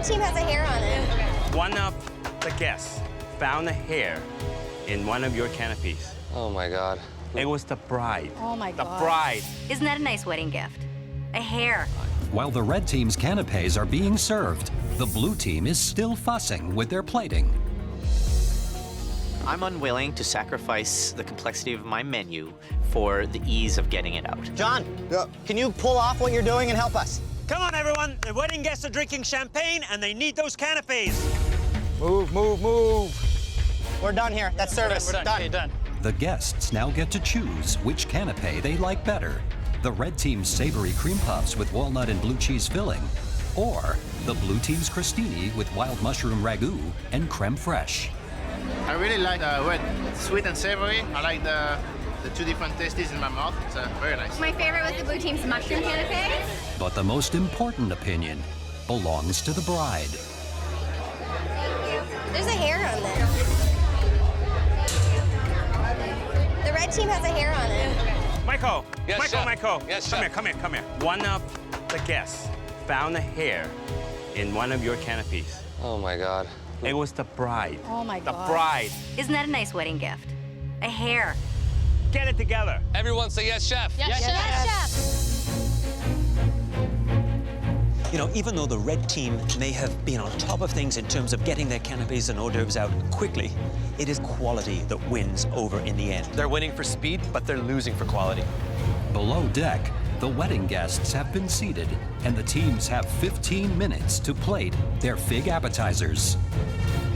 red team has a hair on it. One of the guests found a hair in one of your canopies. Oh, my God. It was the bride. Oh, my God. The bride. Isn't that a nice wedding gift? A hair. While the red team's canapes are being served, the blue team is still fussing with their plating. I'm unwilling to sacrifice the complexity of my menu for the ease of getting it out. John, can you pull off what you're doing and help us? Come on, everyone. The wedding guests are drinking champagne, and they need those canapes. Move, move, move. We're done here. That's service. We're done. Okay, done. The guests now get to choose which canapé they like better. The red team's Savoury Cream Puffs with walnut and blue cheese filling, or the blue team's crostini with wild mushroom ragu and creme fraiche. I really like the sweet and savory. I like the two different tastes in my mouth. It's very nice. My favorite was the blue team's mushroom canapé. But the most important opinion belongs to the bride. There's a hair on there. The red team has a hair on it. Michael. Yes, Michael, chef. Michael. Yes, come chef. here, come here, come here. One of the guests found a hair in one of your canopies. Oh, my God. It was the bride. Oh, my God. The bride. Isn't that a nice wedding gift? A hair. Get it together. Everyone say yes, chef. Yes, chef. You know, even though the red team may have been on top of things in terms of getting their canapes and hors d'oeuvres out quickly, it is quality that wins over in the end. They're winning for speed, but they're losing for quality. Below deck, the wedding guests have been seated, and the teams have 15 minutes to plate their Fig Appetizers.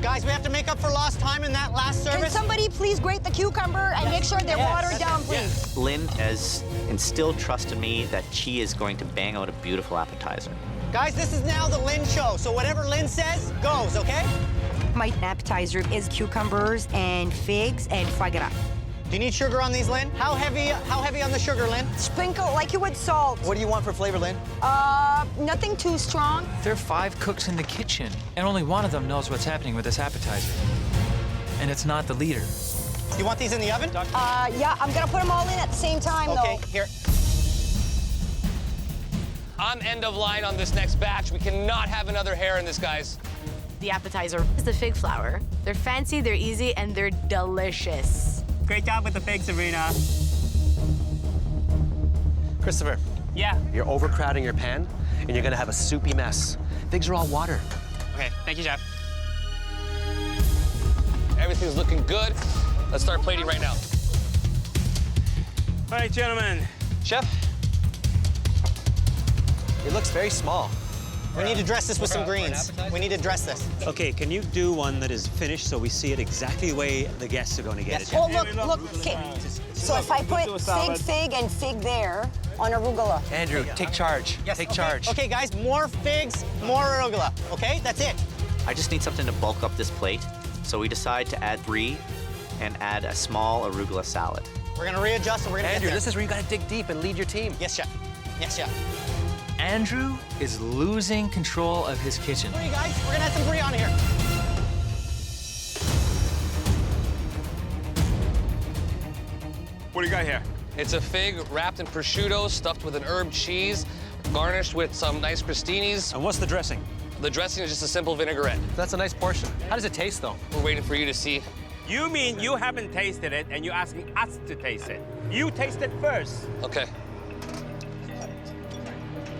Guys, we have to make up for lost time in that last service. Can somebody please grate the cucumber and make sure they're watered down, please? Lynn has instilled trust in me that she is going to bang out a beautiful appetizer. Guys, this is now the Lynn show, so whatever Lynn says goes, okay? My appetizer is cucumbers and figs and foie gras. Do you need sugar on these, Lynn? How heavy on the sugar, Lynn? Sprinkle like you would salt. What do you want for flavor, Lynn? Nothing too strong. There are 5 cooks in the kitchen, and only one of them knows what's happening with this appetizer. And it's not the leader. Do you want these in the oven? Yeah, I'm gonna put them all in at the same time, Okay, though. here. I'm end of line on this next batch. We cannot have another hair in this, guys. The appetizer is the fig flower. They're fancy, they're easy, and they're delicious. Great job with the fig, Sabrina. Christopher, Yeah. you're overcrowding your pan, and you're gonna have a soupy mess. Figs are all water. Okay, thank you, chef. Everything's looking good. Let's start plating right now. All right, gentlemen. Chef, it looks very small. We need to dress this with some greens. We need to dress this. Okay, can you do one that is finished so we see it exactly the way the guests are going to get it? Oh, look. Okay. So if I put fig, and fig there on arugula. Andrew, take charge. Yes, Take okay. charge. Okay, guys, more figs, more arugula. Okay, that's it. I just need something to bulk up this plate, so we decide to add 3 and add a small arugula salad. We're gonna readjust and we're gonna Andrew, get there. this is where you gotta dig deep and lead your team. Yes, chef. Yes, chef. Andrew is losing control of his kitchen. Brie, guys, we're gonna add some brie on here. What do you got here? It's a fig wrapped in prosciutto, stuffed with an herb cheese, garnished with some nice crostinis. And what's the dressing? The dressing is just a simple vinaigrette. That's a nice portion. How does it taste, though? We're waiting for you to see. You mean you haven't tasted it and you're asking us to taste it? You taste it first. Okay.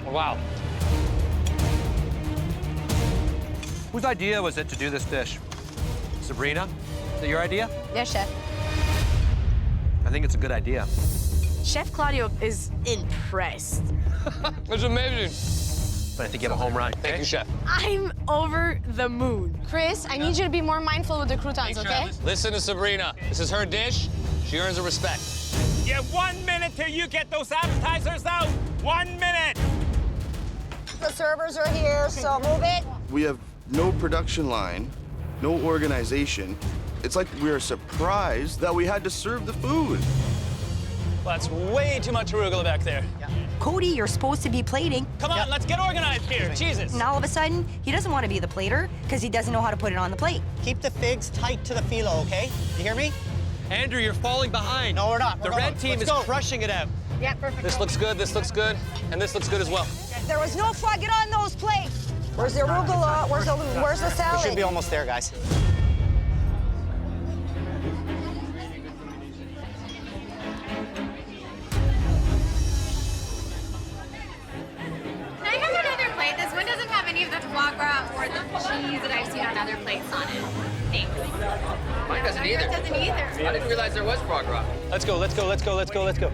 Wow. Whose idea was it to do this dish? Sabrina, is it your idea? Yes, chef. I think it's a good idea. Chef Claudio is impressed. It's amazing. But I think you have a home run. Thank you, chef. I'm over the moon. Chris, I need you to be more mindful with the croutons, okay? Listen to Sabrina. This is her dish. She earns a respect. You have 1 minute till you get those appetizers out. 1 minute. The servers are here, so move it. We have no production line, no organization. It's like we are surprised that we had to serve the food. That's way too much arugula back there. Cody, you're supposed to be plating. Come on, let's get organized here. Jesus. And all of a sudden, he doesn't want to be the plater because he doesn't know how to put it on the plate. Keep the figs tight to the phyllo, okay? You hear me? Andrew, you're falling behind. No, we're not. The red team is crushing it out. Yeah, perfect. This looks good, and this looks good as well. There was no foie gras on those plates. Where's the arugula? Where's the salad? We should be almost there, guys. Can I have another plate? This one doesn't have any of the foie gras or the cheese that I've seen on other plates on it. Thanks. Mine doesn't either. Yours doesn't either. I didn't realize there was foie gras. Let's go, let's go, let's go, let's go, let's go.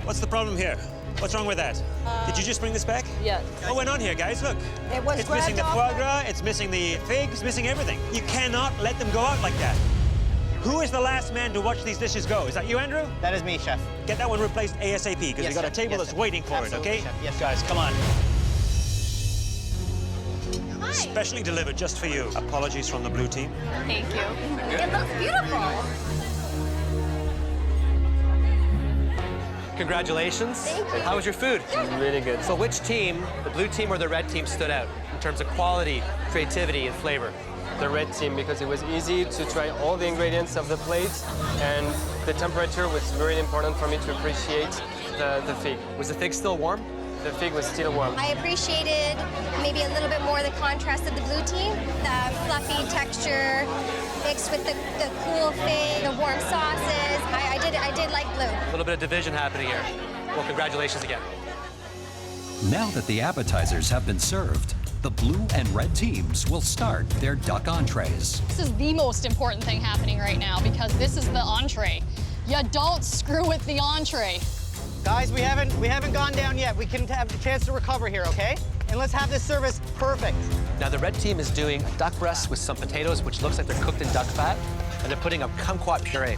What's the problem here? What's wrong with that? Did you just bring this back? Yes. What went on here, guys? Look. It was It's missing the grabbed foie off gras, it's missing the figs, it's missing everything. You cannot let them go out like that. Who is the last man to watch these dishes go? Is that you, Andrew? That is me, chef. Get that one replaced ASAP, because Yes, we've got a chef. table Yes, that's chef. waiting for Absolutely, it, okay? chef. Yes, guys, come on. Hi. Specially delivered just for you. Apologies from the blue team. Thank you. It looks beautiful. Congratulations. Thank you. How was your food? Really good. So which team, the blue team or the red team, stood out in terms of quality, creativity, and flavor? The red team, because it was easy to try all the ingredients of the plate, and the temperature was very important for me to appreciate the fig. Was the fig still warm? The fig was still warm. I appreciated maybe a little bit more the contrast of the blue team, the fluffy texture mixed with the cool fig, the warm sauces. I did like blue. A little bit of division happening here. Well, congratulations again. Now that the appetizers have been served, the blue and red teams will start their duck entrees. This is the most important thing happening right now because this is the entree. You don't screw with the entree. Guys, we haven't gone down yet. We can have a chance to recover here, okay? And let's have this service perfect. Now the red team is doing a duck breast with some potatoes, which looks like they're cooked in duck fat, and they're putting a kumquat puree.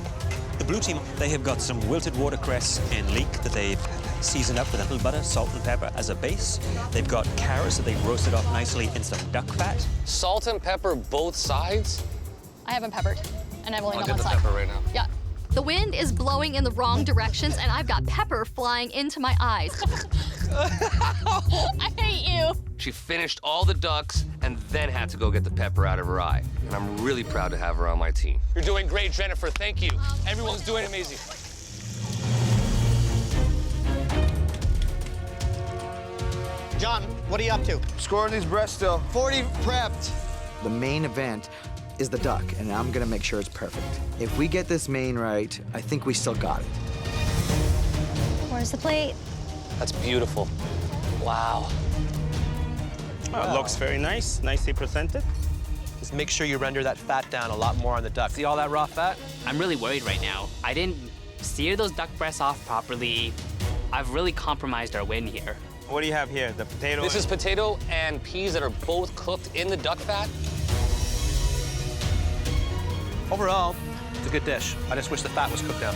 The blue team, they have got some wilted watercress and leek that they've seasoned up with a little butter, salt, and pepper as a base. They've got carrots that they've roasted off nicely in some duck fat. Salt and pepper both sides? I haven't peppered, and I've only I'll got get one the side. pepper right now. Yeah. The wind is blowing in the wrong directions, and I've got pepper flying into my eyes. I hate you. She finished all the ducks and then had to go get the pepper out of her eye. And I'm really proud to have her on my team. You're doing great, Jennifer. Thank you. Everyone's doing amazing. John, what are you up to? Scoring these breasts still. 40 prepped. The main event is the duck, and I'm gonna make sure it's perfect. If we get this main right, I think we still got it. Where's the plate? That's beautiful. Wow. Oh, it looks very nice, nicely presented. Just make sure you render that fat down a lot more on the duck. See all that raw fat? I'm really worried right now. I didn't sear those duck breasts off properly. I've really compromised our win here. What do you have here? The potato? This is potato and peas that are both cooked in the duck fat. Overall, it's a good dish. I just wish the fat was cooked down.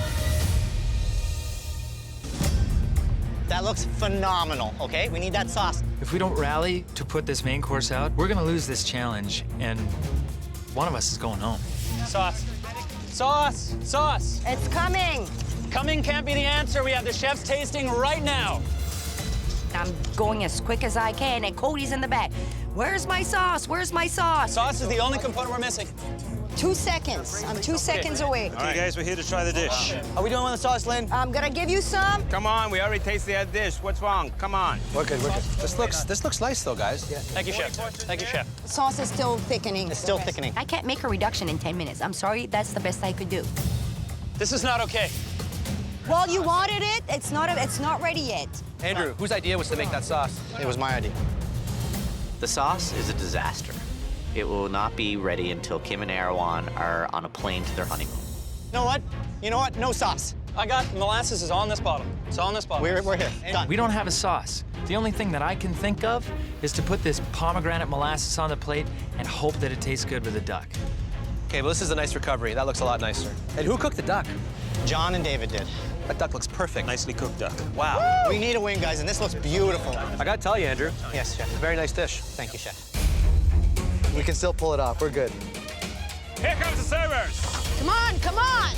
That looks phenomenal, okay? We need that sauce. If we don't rally to put this main course out, we're gonna lose this challenge, and one of us is going home. Sauce. Sauce! Sauce! It's coming. Coming can't be the answer. We have the chef's tasting right now. I'm going as quick as I can, and Cody's in the back. Where's my sauce? Where's my sauce? Sauce is the only component we're missing. 2 seconds. I'm 2 seconds away. Okay, guys, we're here to try the dish. How we doing on the sauce, Lynn? I'm gonna give you some. Come on, we already tasted that dish. What's wrong? Come on. We're good, we're good. This looks nice though, guys. Yeah. Thank you, chef. Thank you, chef. Sauce is still thickening. It's still thickening. I can't make a reduction in 10 minutes. I'm sorry, that's the best I could do. This is not okay. Well, you wanted it. It's not ready yet. Andrew, whose idea was to make that sauce? It was my idea. The sauce is a disaster. It will not be ready until Kim and Erwan are on a plane to their honeymoon. You know what? You know what? No sauce. I got molasses is all in this bottle. It's all in this bottle. We're here. Done. We don't have a sauce. The only thing that I can think of is to put this pomegranate molasses on the plate and hope that it tastes good with the duck. Okay, well, this is a nice recovery. That looks a lot nicer. And who cooked the duck? John and David did. That duck looks perfect. Nicely cooked duck. Wow. We need a win, guys, and this looks beautiful. I gotta tell you, Andrew. Yes, chef. Very nice dish. Thank you, chef. We can still pull it off. We're good. Here comes the servers. Come on, come on.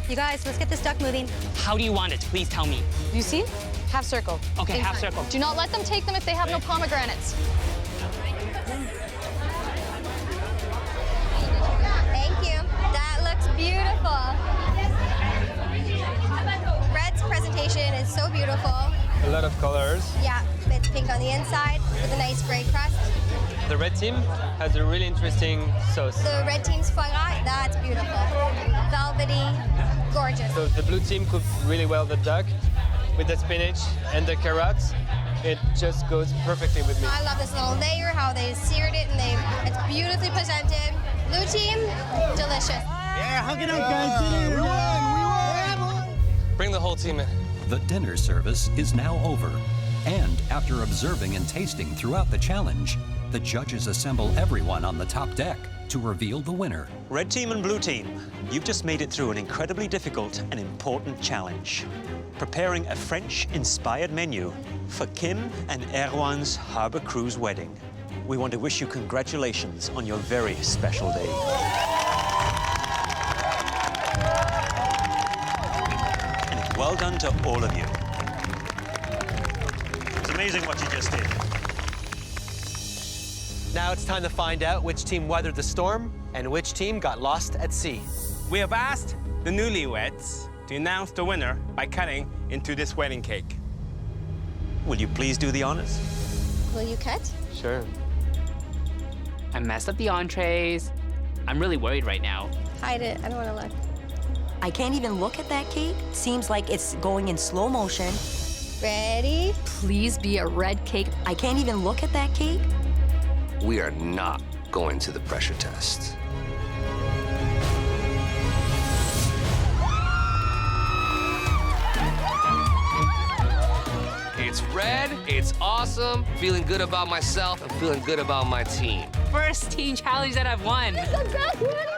You guys, let's get this duck moving. How do you want it? Please tell me. Do you see? Half circle. Okay, half Inside. circle. Do not let them take them if they have no pomegranates. Thank you. That looks beautiful. Red's presentation is so beautiful. It lot of colors. Yeah, it's pink on the inside with a nice gray crust. The red team has a really interesting sauce. The red team's foie gras, that's beautiful. Velvety, gorgeous. So the blue team cooked really well the duck with the spinach and the carrots. It just goes perfectly with me. I love this little layer, how they seared it, and it's beautifully presented. Blue team, delicious. Yeah, hug it up, guys. We won! Bring the whole team in. The dinner service is now over. And after observing and tasting throughout the challenge, the judges assemble everyone on the top deck to reveal the winner. Red team and blue team, you've just made it through an incredibly difficult and important challenge. Preparing a French-inspired menu for Kim and Erwan's Harbor Cruise wedding. We want to wish you congratulations on your very special day. And well done to all of you. It's amazing what you just did. Now it's time to find out which team weathered the storm and which team got lost at sea. We have asked the newlyweds to announce the winner by cutting into this wedding cake. Will you please do the honors? Will you cut? Sure. I messed up the entrees. I'm really worried right now. Hide it, I don't want to look. I can't even look at that cake. Seems like it's going in slow motion. Ready? Please be a red cake. I can't even look at that cake. We are not going to the pressure test. It's red, it's awesome. Feeling good about myself and feeling good about my team. First team challenge that I've won. The best winner!